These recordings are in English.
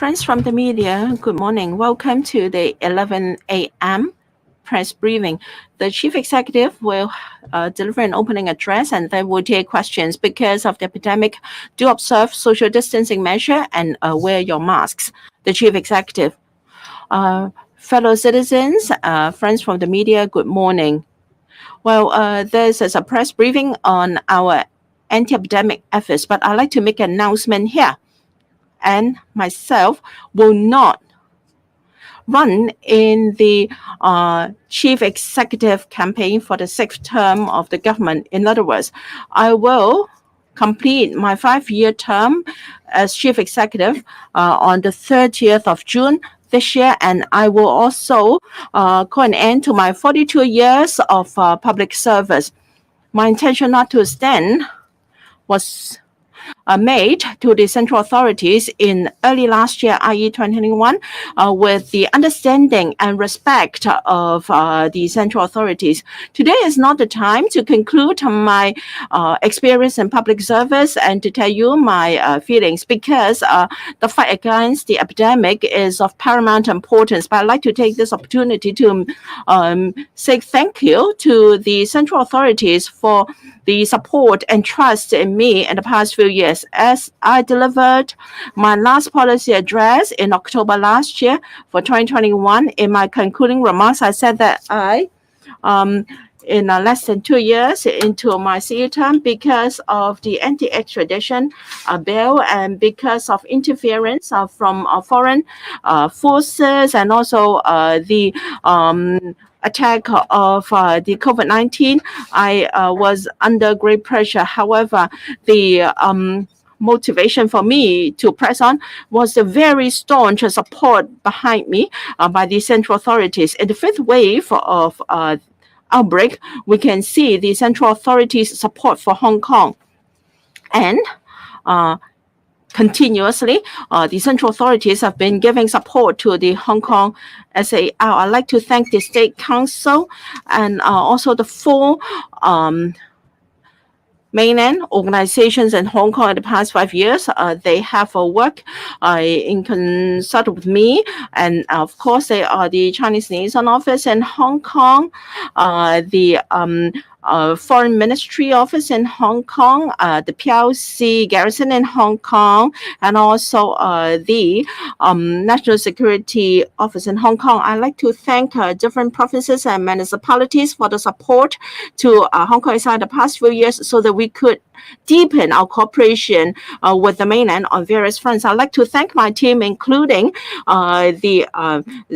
Friends from the media, good morning. Welcome to the 11 a.m. press briefing. The chief executive will deliver an opening address and then we'll take questions. Because of the epidemic, do observe social distancing measure and wear your masks. The chief executive. Fellow citizens, friends from the media, good morning. Well, this is a press briefing on our anti-epidemic efforts, but I'd like to make an announcement here. And myself will not run in the chief executive campaign for the sixth term of the government. In other words, I will complete my 5-year term as chief executive on the 30th of June this year, and I will also call an end to my 42 years of public service. My intention not to stand was made to the central authorities in early last year, i.e. 2021, with the understanding and respect of the central authorities. Today is not the time to conclude my experience in public service and to tell you my feelings, because the fight against the epidemic is of paramount importance. But I'd like to take this opportunity to say thank you to the central authorities for the support and trust in me in the past few years. As I delivered my last policy address in October last year for 2021, in my concluding remarks, I said that in less than 2 years into my CE term, because of the anti-extradition bill and because of interference from foreign forces and also the attack of the COVID-19, I was under great pressure. However, the motivation for me to press on was the very staunch support behind me by the central authorities. In the fifth wave of outbreak, we can see the central authorities' support for Hong Kong. And continuously, the central authorities have been giving support to the Hong Kong SAR. I'd like to thank the State Council and also the 4 mainland organizations in Hong Kong in the past 5 years. They have worked in concert with me, and of course they are the Chinese Liaison Office in Hong Kong, the Foreign Ministry Office in Hong Kong, the PLC Garrison in Hong Kong, and also the National Security Office in Hong Kong. I'd like to thank different provinces and municipalities for the support to Hong Kong SAR in the past few years so that we could deepen our cooperation with the mainland on various fronts. I'd like to thank my team, including the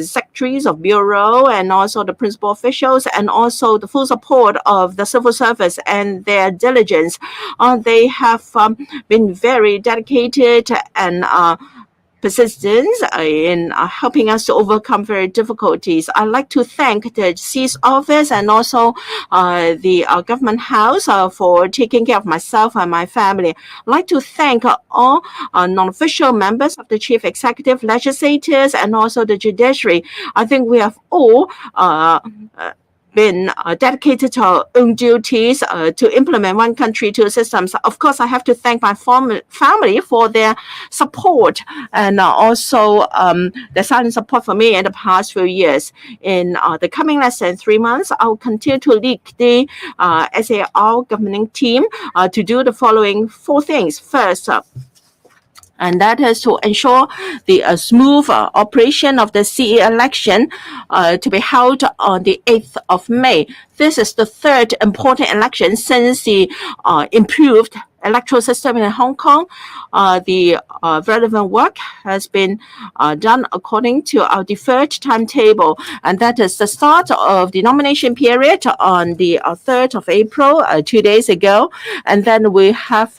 secretaries of bureau and also the principal officials, and also the full support of the civil service and their diligence. They have been very dedicated and persistent in helping us to overcome very difficulties. I'd like to thank the CE's office and also the government house for taking care of myself and my family. I'd like to thank all non-official members of the chief executive, legislators, and also the judiciary. I think we have all been dedicated to our own duties to implement one country, two systems. Of course, I have to thank my family for their support and also their silent support for me in the past few years. In the coming less than 3 months, I'll continue to lead the SAR governing team to do the following 4 things. First, and that is to ensure the smooth operation of the CE election to be held on the 8th of May. This is the 3rd important election since the improved electoral system in Hong Kong. The relevant work has been done according to our deferred timetable, and that is the start of the nomination period on the 3rd of April, 2 days ago, and then we have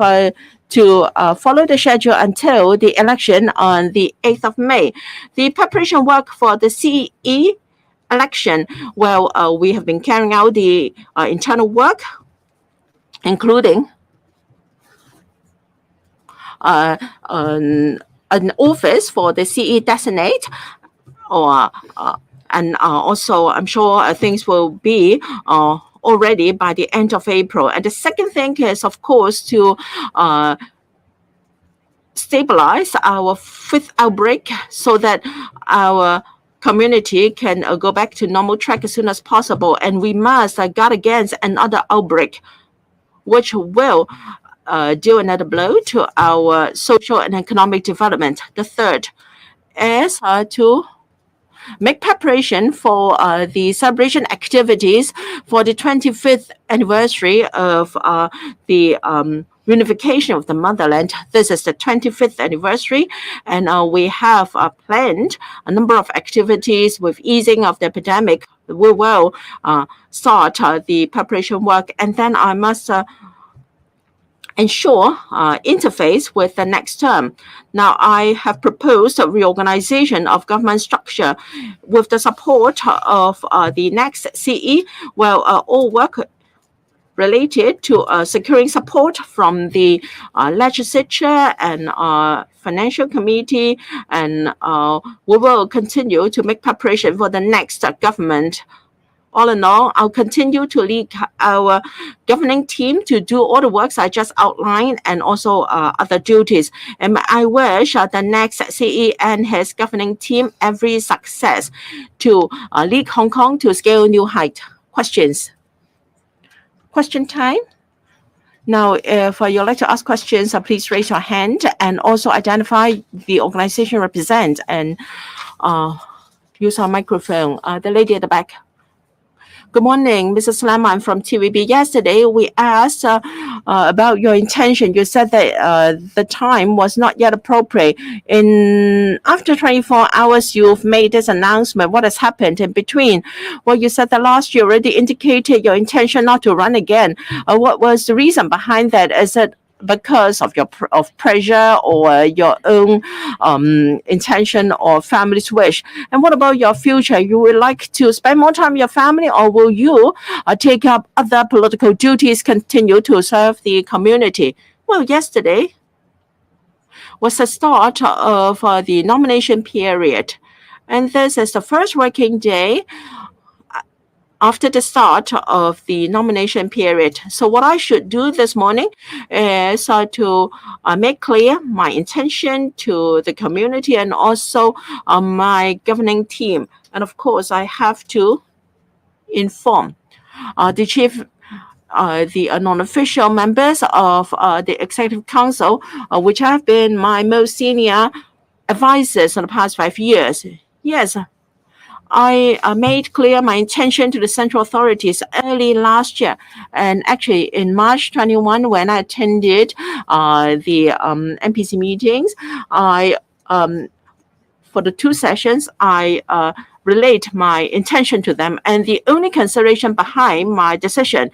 to follow the schedule until the election on the 8th of May. The preparation work for the CE election, well, we have been carrying out the internal work, including an office for the CE designate, or and also I'm sure things will be already by the end of April. And the second thing is, of course, to stabilize our fifth outbreak so that our community can go back to normal track as soon as possible. And we must guard against another outbreak, which will deal another blow to our social and economic development. The third is to make preparation for the celebration activities for the 25th anniversary of the unification of the motherland. This is the 25th anniversary, and we have planned a number of activities with easing of the epidemic. We will start the preparation work, and then I must ensure interface with the next term. Now, I have proposed a reorganization of government structure with the support of the next CE, well, all work related to securing support from the legislature and financial committee, and we will continue to make preparation for the next government. All in all, I'll continue to lead our governing team to do all the works I just outlined and also other duties. And I wish the next CE and his governing team every success to lead Hong Kong to scale new height. Questions? Question time? Now, if you'd like to ask questions, please raise your hand and also identify the organization represent and use our microphone. The lady at the back. Good morning, Mrs. Lam. I'm from TVB. Yesterday, we asked about your intention. You said that the time was not yet appropriate. After 24 hours, you've made this announcement. What has happened in between? Well, you said that last year already indicated your intention not to run again. What was the reason behind that? Is it because of your pressure or your own intention or family's wish? And what about your future? You would like to spend more time with your family, or will you take up other political duties, continue to serve the community? Well, yesterday was the start of the nomination period, and this is the first working day after the start of the nomination period. So what I should do this morning is to make clear my intention to the community and also my governing team. And of course, I have to inform the chief, the non-official members of the Executive Council, which have been my most senior advisors in the past 5 years. Yes, I made clear my intention to the central authorities early last year. And actually, in March 21, when I attended the MPC meetings, for the 2 sessions, I relate my intention to them. And the only consideration behind my decision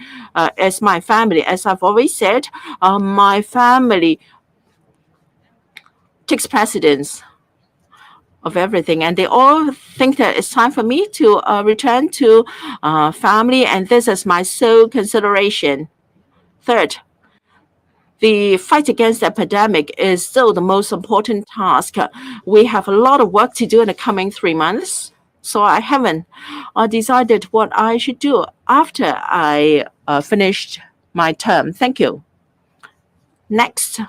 is my family. As I've always said, my family takes precedence of everything, and they all think that it's time for me to return to family, and this is my sole consideration. Third, the fight against the epidemic is still the most important task. We have a lot of work to do in the coming 3 months, so I haven't decided what I should do after I finished my term. Thank you. Next,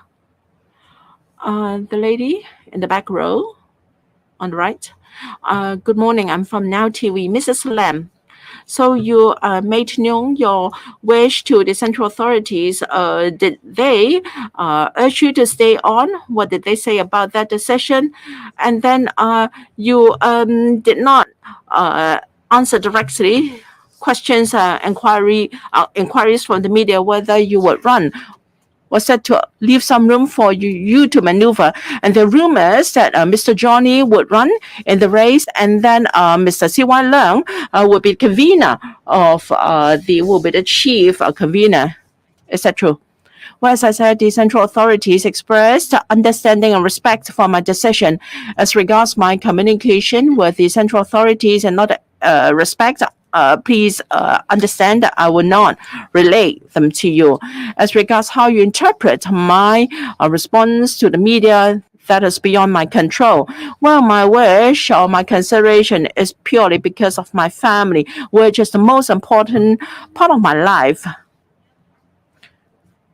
the lady in the back row. On the right. Good morning. I'm from Now TV. Mrs. Lam, so you made known your wish to the central authorities. Did they urge you to stay on? What did they say about that decision? And then you did not answer directly questions, inquiries from the media whether you would run. Was said to leave some room for you to maneuver. And the rumors that Mr. Johnny would run in the race, and then Mr. C.Y. Leung would be convener of will be the chief convener. Is that true? Well, as I said, the central authorities expressed understanding and respect for my decision. As regards my communication with the central authorities and not respect, please understand that I will not relate them to you. As regards how you interpret my response to the media, that is beyond my control. Well, my wish or my consideration is purely because of my family, which is the most important part of my life.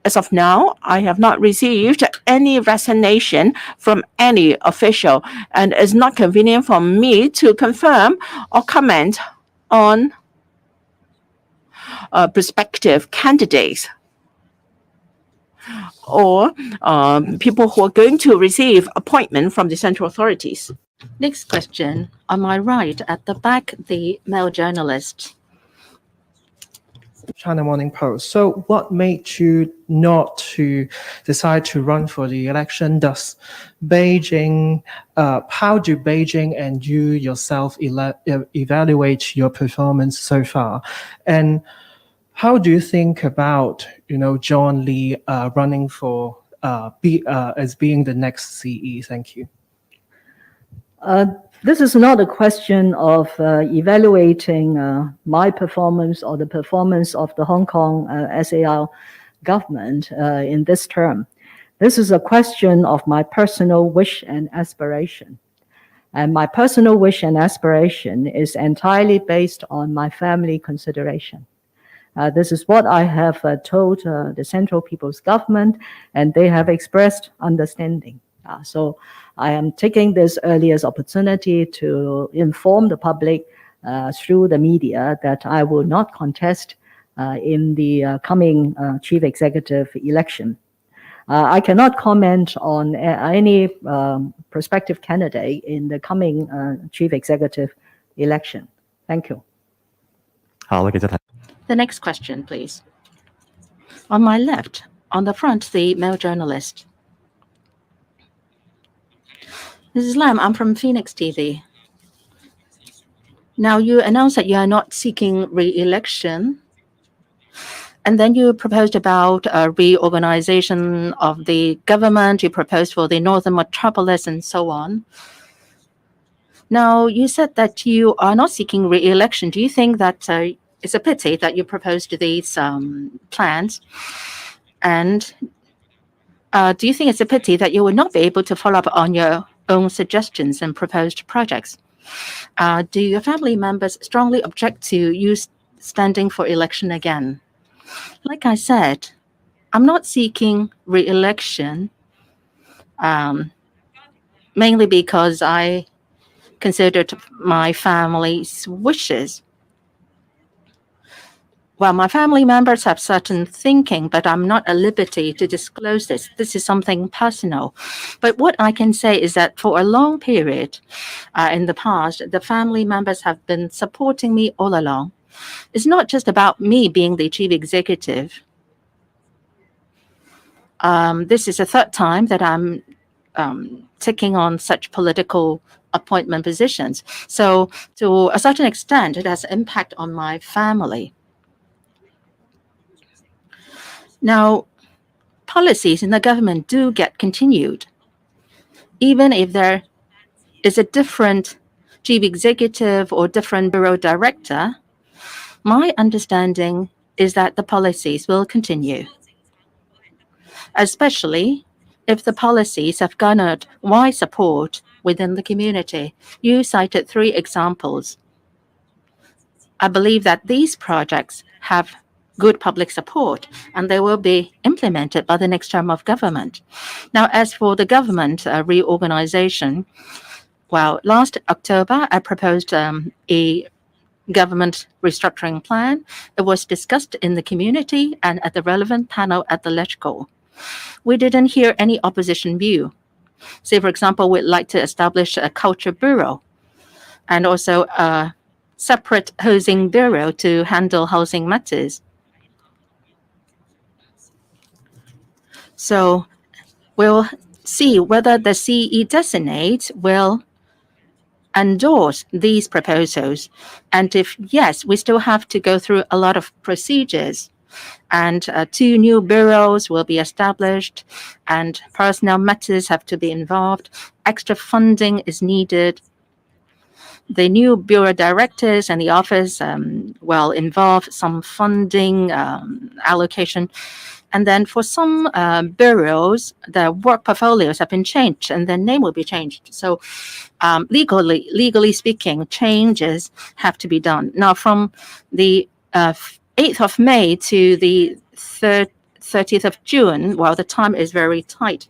As of now, I have not received any resignation from any official, and it's not convenient for me to confirm or comment on prospective candidates or people who are going to receive appointment from the central authorities. Next question. On my right at the back, the male journalist. China Morning Post. So what made you not to decide to run for the election? Does Beijing, how do Beijing and you yourself evaluate your performance so far? And how do you think about, John Lee running for as being the next CE? Thank you. This is not a question of evaluating my performance or the performance of the Hong Kong SAR government in this term. This is a question of my personal wish and aspiration. And my personal wish and aspiration is entirely based on my family consideration. This is what I have told the Central People's Government, and they have expressed understanding. So I am taking this earliest opportunity to inform the public through the media that I will not contest in the coming chief executive election. I cannot comment on any prospective candidate in the coming chief executive election. Thank you. The next question, please. On my left, on the front, the male journalist. Mrs. Lam, I'm from Phoenix TV. Now, you announced that you are not seeking re-election, and then you proposed about a reorganization of the government. You proposed for the Northern Metropolis and so on. Now, you said that you are not seeking re-election. Do you think that it's a pity that you proposed these plans? And do you think it's a pity that you will not be able to follow up on your own suggestions and proposed projects? Do your family members strongly object to you standing for election again? Like I said, I'm not seeking re-election mainly because I considered my family's wishes. Well, my family members have certain thinking, but I'm not at liberty to disclose this. This is something personal. But what I can say is that for a long period in the past, the family members have been supporting me all along. It's not just about me being the chief executive. This is the third time that I'm taking on such political appointment positions. So to a certain extent, it has impact on my family. Now, policies in the government do get continued. Even if there is a different chief executive or different bureau director, my understanding is that the policies will continue, especially if the policies have garnered wide support within the community. You cited 3 examples. I believe that these projects have good public support, and they will be implemented by the next term of government. Now, as for the government reorganization, well, last October, I proposed a government restructuring plan. It was discussed in the community and at the relevant panel at the LegCo. We didn't hear any opposition view. Say, for example, we'd like to establish a culture bureau and also a separate housing bureau to handle housing matters. So we'll see whether the CE designate will endorse these proposals. And if yes, we still have to go through a lot of procedures. And 2 new bureaus will be established, and personnel matters have to be involved. Extra funding is needed. The new bureau directors and the office will involve some funding allocation. And then for some bureaus, the work portfolios have been changed and their name will be changed. So legally speaking, changes have to be done. Now, from the 8th of May to the 30th of June. Well, the time is very tight.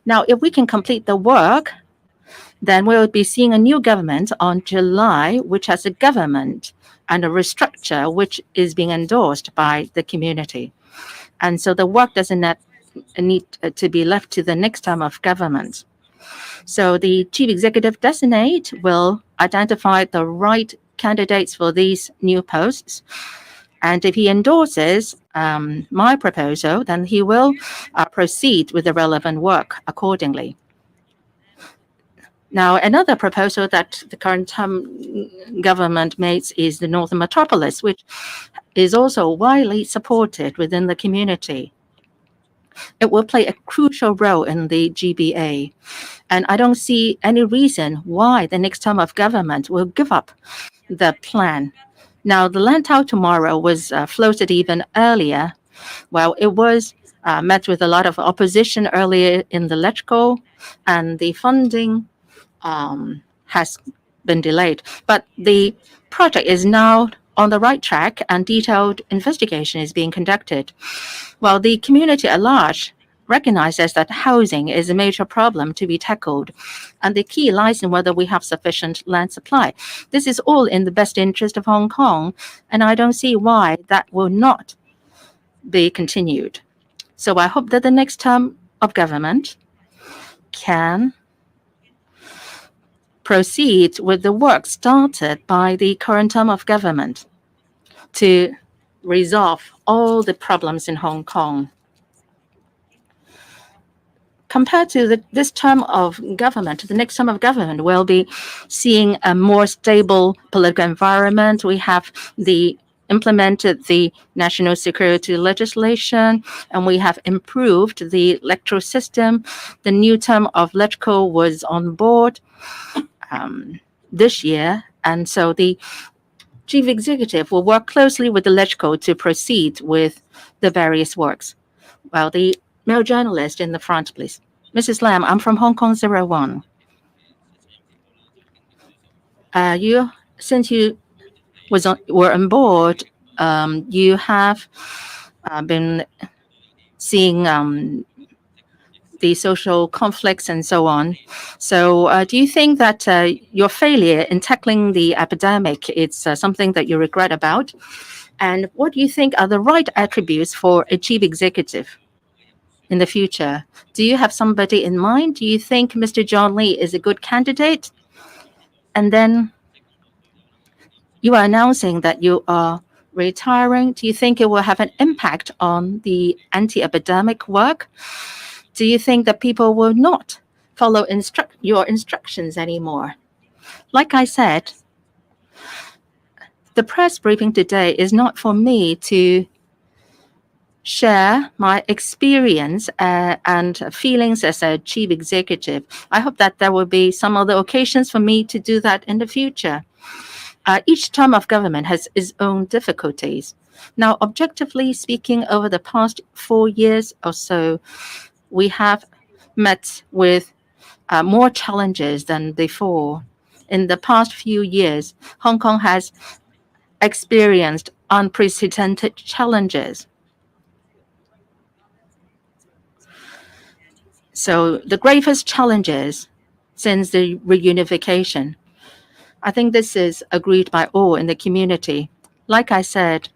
Now, if we can complete the work, then we'll be seeing a new government on July, which has a government and a restructure which is being endorsed by the community. And so the work doesn't need to be left to the next term of government. So the chief executive designate will identify the right candidates for these new posts. And if he endorses my proposal, then he will proceed with the relevant work accordingly. Now, another proposal that the current government makes is the Northern Metropolis, which is also widely supported within the community. It will play a crucial role in the GBA. And I don't see any reason why the next term of government will give up the plan. Now, the Lantau tomorrow was floated even earlier. Well, it was met with a lot of opposition earlier in the electrical, and the funding has been delayed. But the project is now on the right track, and detailed investigation is being conducted. Well, the community at large recognizes that housing is a major problem to be tackled, and the key lies in whether we have sufficient land supply. This is all in the best interest of Hong Kong, and I don't see why that will not be continued. So I hope that the next term of government can proceed with the work started by the current term of government to resolve all the problems in Hong Kong. Compared to this term of government, the next term of government will be seeing a more stable political environment. We have implemented the national security legislation, and we have improved the electoral system. The new term of electrical was on board this year, and so the chief executive will work closely with the electrical to proceed with the various works. Well, the male journalist in the front, please. Mrs. Lam, I'm from Hong Kong 01. Since you were on board, you have been seeing the social conflicts and so on. So do you think that your failure in tackling the epidemic is something that you regret about? And what do you think are the right attributes for a chief executive in the future? Do you have somebody in mind? Do you think Mr. John Lee is a good candidate? And then you are announcing that you are retiring. Do you think it will have an impact on the anti-epidemic work? Do you think that people will not follow your instructions anymore? Like I said, the press briefing today is not for me to share my experience and feelings as a chief executive. I hope that there will be some other occasions for me to do that in the future. Each term of government has its own difficulties. Now, objectively speaking, over the past 4 years or so, we have met with more challenges than before. In the past few years, Hong Kong has experienced unprecedented challenges. So the gravest challenges since the reunification, I think this is agreed by all in the community. Like I said,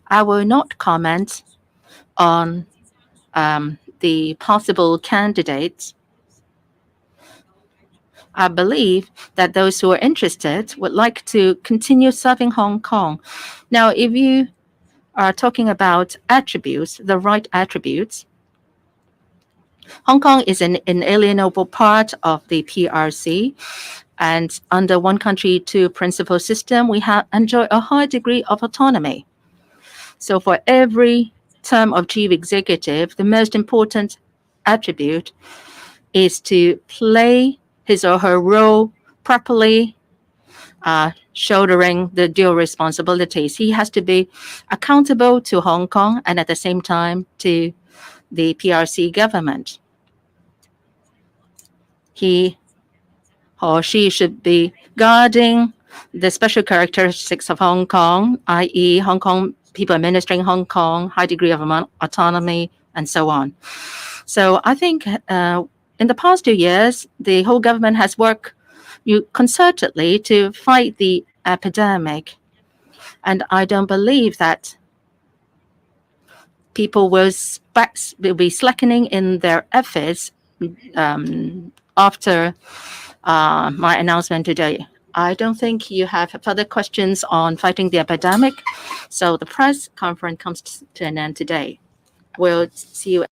I will not comment on the possible candidates. I believe that those who are interested would like to continue serving Hong Kong. Now, if you are talking about attributes, the right attributes, Hong Kong is an inalienable part of the PRC, and under one country, two principles system, we enjoy a high degree of autonomy. So for every term of chief executive, the most important attribute is to play his or her role properly, shouldering the dual responsibilities. He has to be accountable to Hong Kong and at the same time to the PRC government. He or she should be guarding the special characteristics of Hong Kong, i.e. Hong Kong people administering Hong Kong, high degree of autonomy, and so on. So I think in the past 2 years, the whole government has worked concertedly to fight the epidemic. And I don't believe that people will be slackening in their efforts after my announcement today. I don't think you have further questions on fighting the epidemic. So the press conference comes to an end today. We'll see you